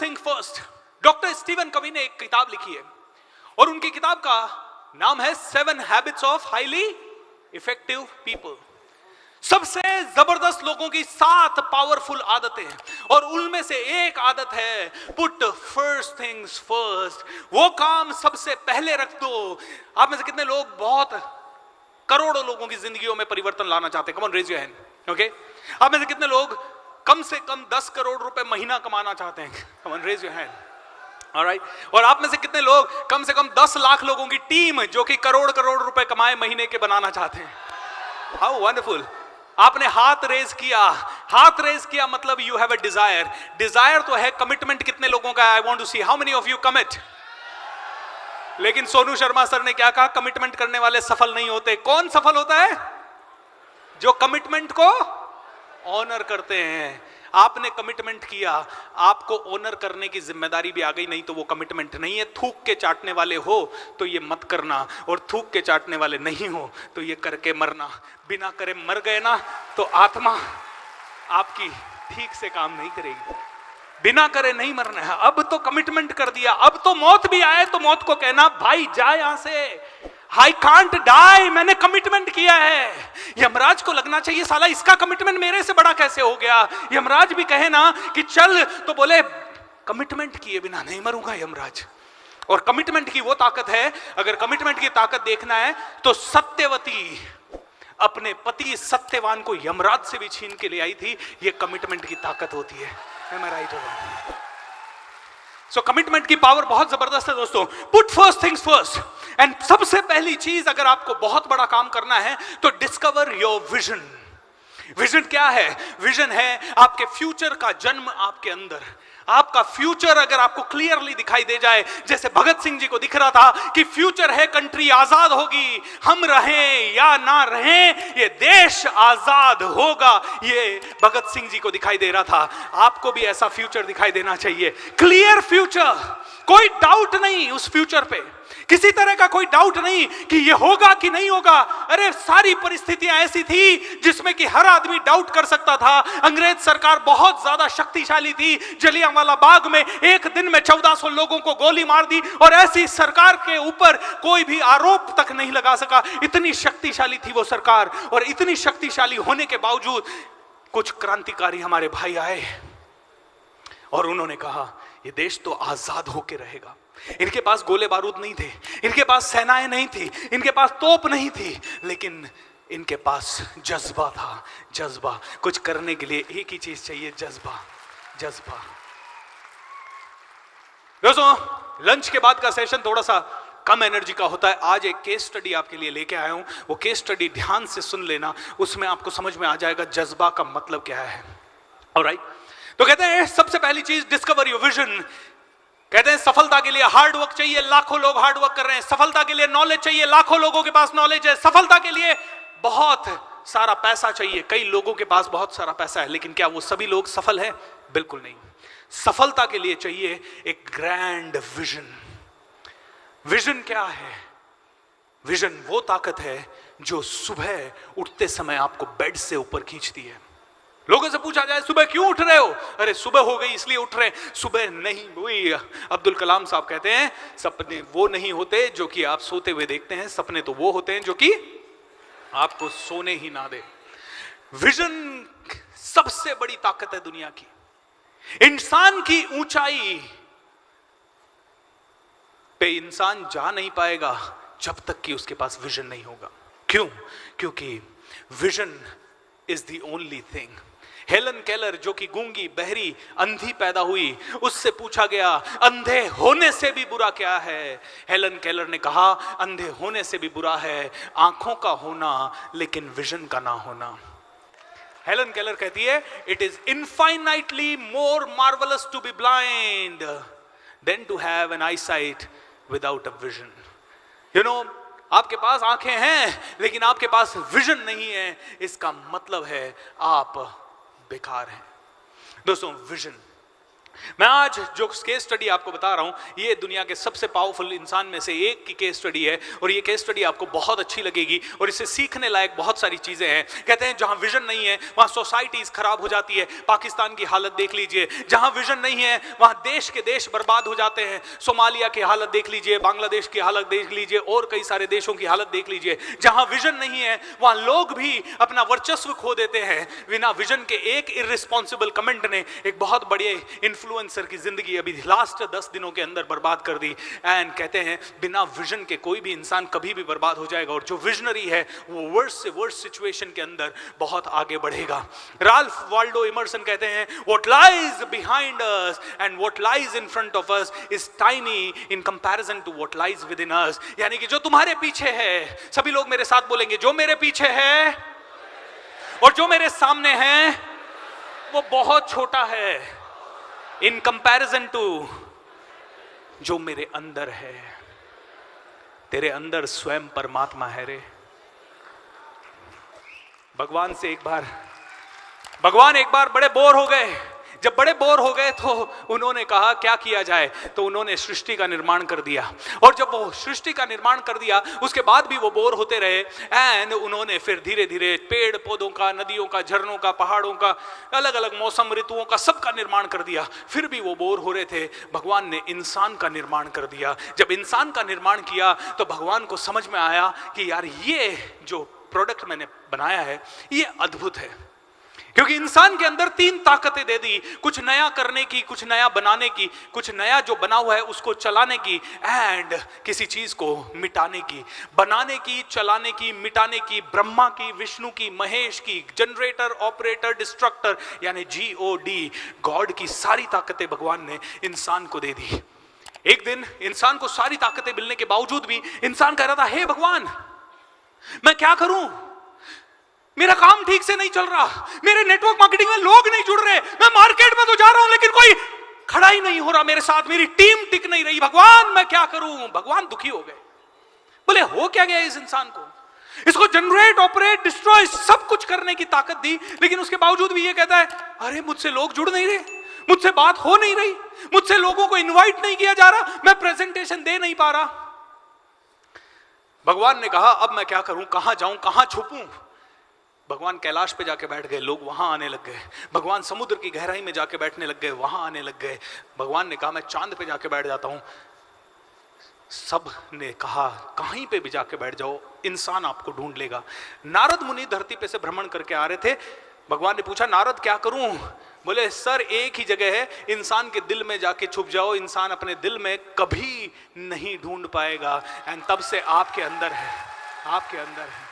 Thing first. Doctor Steven कवी ने एक किताब लिखी है और उनकी किताब का नाम है 7 habits of highly effective people. सबसे जबरदस्त लोगों की 7 पावरफुल आदतें हैं और उनमें से एक आदत है पुट फर्स्ट थिंग्स फर्स्ट। वो काम सबसे पहले रख दो। आप में से कितने लोग बहुत करोड़ों लोगों की जिंदगियों में परिवर्तन लाना चाहते हैं? Come on raise your hand. Okay, आप में से कितने लोग कम से कम 10 करोड़ रुपए महीना कमाना चाहते हैं? Come on raise your hand. Alright, और आप में से कितने लोग कम से कम 10 लाख लोगों की टीम जो कि करोड़ करोड़ रुपए कमाए महीने के बनाना चाहते हैं? How wonderful. आपने हाथ रेज किया। हाथ रेज किया मतलब you have a desire. Desire तो है, कमिटमेंट कितने लोगों का? I want to see how many of you commit. लेकिन सोनू शर्मा सर ने क्या कहा? कमिटमेंट करने वाले सफल नहीं होते। कौन सफल होता है? जो कमिटमेंट को ऑनर करते हैं। आपने कमिटमेंट किया, आपको ऑनर करने की जिम्मेदारी भी आ गई, नहीं तो वो कमिटमेंट नहीं है। थूक के चाटने वाले हो तो ये मत करना, और थूक के चाटने वाले नहीं हो तो ये करके मरना। बिना करे मर गए ना तो आत्मा आपकी ठीक से काम नहीं करेगी। बिना करे नहीं मरना है। अब तो कमिटमेंट कर दिया, अब तो मौत भी आए तो मौत को कहना भाई जा यहां से, I can't die, मैंने कमिटमेंट किया है। यमराज को लगना चाहिए साला इसका कमिटमेंट मेरे से बड़ा कैसे हो गया। यमराज भी कहे ना कि चल तो बोले कमिटमेंट किए बिना नहीं मरूंगा यमराज। और कमिटमेंट की वो ताकत है, अगर कमिटमेंट की ताकत देखना है तो सत्यवती अपने पति सत्यवान को यमराज से भी छीन के ले आई थी। ये कमिटमेंट की ताकत होती है। Am I right or wrong? So commitment की पावर बहुत जबरदस्त है दोस्तों। Put first things first. And सबसे पहली चीज, अगर आपको बहुत बड़ा काम करना है तो डिस्कवर योर विजन। विजन क्या है? विजन है आपके फ्यूचर का जन्म आपके अंदर। आपका फ्यूचर अगर आपको क्लियरली दिखाई दे जाए, जैसे भगत सिंह जी को दिख रहा था कि फ्यूचर है कंट्री आजाद होगी, हम रहें या ना रहें ये देश आजाद होगा, ये भगत सिंह जी को दिखाई दे रहा था। आपको भी ऐसा फ्यूचर दिखाई देना चाहिए, क्लियर फ्यूचर, कोई डाउट नहीं उस फ्यूचर पे, किसी तरह का कोई डाउट नहीं कि ये होगा कि नहीं होगा। अरे सारी परिस्थितियां ऐसी थी जिसमें कि हर आदमी डाउट कर सकता था। अंग्रेज सरकार बहुत ज्यादा शक्तिशाली थी। जलियांवाला बाग में एक दिन में 1400 लोगों को गोली मार दी और ऐसी सरकार के ऊपर कोई भी आरोप तक नहीं लगा सका। इतनी शक्तिशाली थी वो सरकार। और इतनी शक्तिशाली होने के बावजूद कुछ क्रांतिकारी हमारे भाई आए और उन्होंने कहा ये देश तो आजाद होके रहेगा। इनके पास गोले बारूद नहीं थे, इनके पास सेनाएं नहीं थी, इनके पास तोप नहीं थी, लेकिन इनके पास जज्बा था। जज्बा, कुछ करने के लिए एक ही चीज चाहिए, जज्बा। जज्बा। दोस्तों लंच के बाद का सेशन थोड़ा सा कम एनर्जी का होता है। आज एक केस स्टडी आपके लिए लेके आया हूं, वो केस स्टडी ध्यान से सुन लेना, उसमें आपको समझ में आ जाएगा जज्बा का मतलब क्या है। ऑलराइट, तो कहते हैं सबसे पहली चीज डिस्कवर योर विजन। कहते हैं सफलता के लिए हार्ड वर्क चाहिए, लाखों लोग हार्ड वर्क कर रहे हैं। सफलता के लिए नॉलेज चाहिए, लाखों लोगों के पास नॉलेज है। सफलता के लिए बहुत सारा पैसा चाहिए, कई लोगों के पास बहुत सारा पैसा है, लेकिन क्या वो सभी लोग सफल हैं? बिल्कुल नहीं। सफलता के लिए चाहिए एक ग्रैंड विजन। विजन क्या है? विजन वो ताकत है जो सुबह उठते समय आपको बेड से ऊपर खींचती है। लोगों से पूछा जाए सुबह क्यों उठ रहे हो? अरे सुबह हो गई इसलिए उठ रहे हैं। सुबह नहीं हुई, अब्दुल कलाम साहब कहते हैं सपने वो नहीं होते जो कि आप सोते हुए देखते हैं, सपने तो वो होते हैं जो कि आपको सोने ही ना दे। विजन सबसे बड़ी ताकत है दुनिया की। इंसान की ऊंचाई पे इंसान जा नहीं पाएगा जब तक कि उसके पास विजन नहीं होगा। क्यों? क्योंकि vision is the only thing. Helen Keller जो कि गूंगी, बहरी, अंधी पैदा हुई, उससे पूछा गया अंधे होने से भी बुरा क्या है? हेलन केलर ने कहा अंधे होने से भी बुरा है आंखों का होना लेकिन विजन का ना होना। हेलन केलर कहती है it is infinitely more marvellous to be blind than to have an eyesight without a vision. You know, आपके पास आंखें हैं लेकिन आपके पास विजन नहीं है, इसका मतलब है आप बेकार हैं। दोस्तों विजन, मैं आज जो केस स्टडी आपको बता रहा हूं ये दुनिया के सबसे पावरफुल इंसान में से एक की केस स्टडी है, और ये केस स्टडी आपको बहुत अच्छी लगेगी और इससे सीखने लायक बहुत सारी चीजें हैं। कहते हैं जहां विजन नहीं है वहां सोसाइटीज खराब हो जाती है। पाकिस्तान की हालत देख लीजिए, जहां विजन नहीं है वहां देश के देश बर्बाद हो जाते हैं। सोमालिया की हालत देख लीजिए, बांग्लादेश की हालत देख लीजिए, और कई सारे देशों की हालत देख लीजिए। जहां विजन नहीं है वहां लोग भी अपना वर्चस्व खो देते हैं। बिना विजन के एक इररिस्पॉन्सिबल कमेंट ने एक बहुत बड़े इन्फ्लुएंसर की जिंदगी अभी लास्ट 10 दिनों के अंदर बर्बाद कर दी। एंड कहते हैं बिना विजन के कोई भी इंसान कभी भी बर्बाद हो जाएगा, और जो विजनरी है वो वर्स्ट से वर्स्ट सिचुएशन के अंदर बहुत आगे बढ़ेगा। राल्फ वाल्डो इमर्सन कहते हैं what lies behind us and what lies in front of us is tiny in comparison to what lies within us. यानी कि जो तुम्हारे पीछे है, सभी लोग मेरे साथ बोलेंगे, जो मेरे पीछे है और जो मेरे सामने है वो बहुत छोटा है इन कंपैरिजन टू जो मेरे अंदर है। तेरे अंदर स्वयं परमात्मा है रे। भगवान एक बार बड़े बोर हो गए। जब बड़े बोर हो गए तो उन्होंने कहा क्या किया जाए, तो उन्होंने सृष्टि का निर्माण कर दिया। और जब वो सृष्टि का निर्माण कर दिया उसके बाद भी वो बोर होते रहे। एंड उन्होंने फिर धीरे धीरे पेड़ पौधों का, नदियों का, झरनों का, पहाड़ों का, अलग अलग मौसम ऋतुओं का सबका निर्माण कर दिया। फिर भी वो बोर हो रहे थे। भगवान ने इंसान का निर्माण कर दिया। जब इंसान का निर्माण किया तो भगवान को समझ में आया कि यार ये जो प्रोडक्ट मैंने बनाया है ये अद्भुत है, क्योंकि इंसान के अंदर 3 ताकतें दे दी, कुछ नया करने की, कुछ नया बनाने की, कुछ नया जो बना हुआ है उसको चलाने की, एंड किसी चीज को मिटाने की। बनाने की, चलाने की, मिटाने की, ब्रह्मा की, विष्णु की, महेश की, जनरेटर, ऑपरेटर, डिस्ट्रक्टर यानी GOD, गॉड की सारी ताकतें भगवान ने इंसान को दे दी। एक दिन इंसान को सारी ताकतें मिलने के बावजूद भी इंसान कह रहा था, हे भगवान मैं क्या करूं, मेरा काम ठीक से नहीं चल रहा, मेरे नेटवर्क मार्केटिंग में लोग नहीं जुड़ रहे, मैं मार्केट में तो जा रहा हूं लेकिन कोई खड़ा ही नहीं हो रहा मेरे साथ, मेरी टीम टिक नहीं रही, भगवान मैं क्या करूं। भगवान दुखी हो गए, बोले हो क्या गया इस इंसान को, इसको जनरेट, ऑपरेट, डिस्ट्रॉय सब कुछ करने की ताकत दी, लेकिन उसके बावजूद भी ये कहता है अरे मुझसे लोग जुड़ नहीं रहे, मुझसे बात हो नहीं रही, मुझसे लोगों को इन्वाइट नहीं किया जा रहा, मैं प्रेजेंटेशन दे नहीं पा रहा। भगवान ने कहा अब मैं क्या करूं, कहां जाऊं, कहां छुपूं। भगवान कैलाश पे जाके बैठ गए, लोग वहां आने लग गए। भगवान समुद्र की गहराई में जाके बैठने लग गए, वहां आने लग गए। भगवान ने कहा मैं चांद पे जाके बैठ जाता हूं। सब ने कहा कहीं पे भी जाके बैठ जाओ, इंसान आपको ढूंढ लेगा। नारद मुनि धरती पे से भ्रमण करके आ रहे थे। भगवान ने पूछा नारद क्या करूं, बोले सर एक ही जगह है, इंसान के दिल में जाके छुप जाओ, इंसान अपने दिल में कभी नहीं ढूंढ पाएगा। एंड तब से आपके अंदर है, आपके अंदर है।